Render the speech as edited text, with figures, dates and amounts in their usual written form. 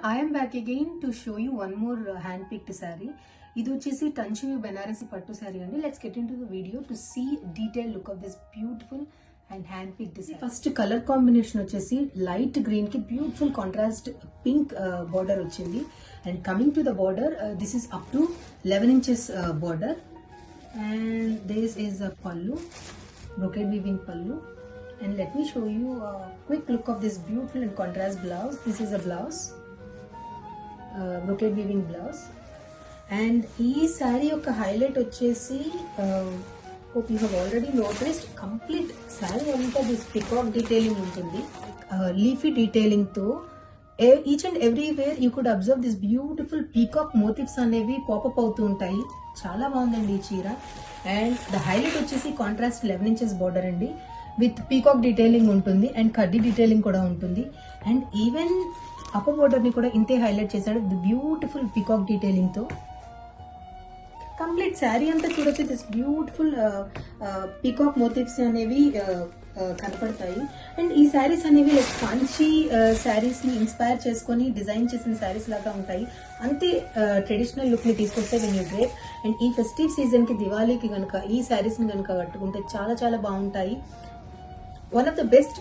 I am back again to show you one more hand-picked saree. ఇది వచ్చేసి టంచు బెనారసి పట్టు saree అండి. Let's get into the video to see detailed look of this beautiful and hand-picked saree. First color combination వచ్చేసి light green కి beautiful contrast pink border వచ్చింది. And coming to the border, this is up to 11 inches border. And this is a pallu, brocade weaving pallu. And let me show you a quick look of this beautiful and contrast blouse. This is a blouse, brocade weaving blouse. And ee saree oka highlight vachesi hope you have already noticed, complete saree anta this peacock detailing untundi, leafy detailing tho each and everywhere you could observe this beautiful peacock motifs anevi pop up avutu untayi. Chaala baagundandi ee cheera. And the highlight vachesi contrast 11 inches border andi with peacock detailing ఉంటుంది and కడ్డీ detailing కూడా ఉంటుంది. And even upper border ని కూడా ఇంతే highlight చేశాడు the beautiful peacock detailing తో. Complete sari అంతా చూడొచ్చు దిస్ బ్యూటిఫుల్ పీకాక్ మోటివ్స్ అనేవి కనపడతాయి. అండ్ ఈ శారీస్ అనేవి లైక్ కాంచీ శారీస్ ని ఇన్స్పైర్ చేసుకొని డిజైన్ చేసిన శారీస్ లాగా ఉంటాయి. అంతే ట్రెడిషనల్ లుక్ ని తీసుకొస్తే వెన్ యూ డ్రేప్. అండ్ ఈ ఫెస్టివ్ సీజన్ కి దివాళీకి గనుక ఈ శారీస్ ని గనుక కట్టుకుంటే చాలా చాలా బాగుంటాయి. One of the best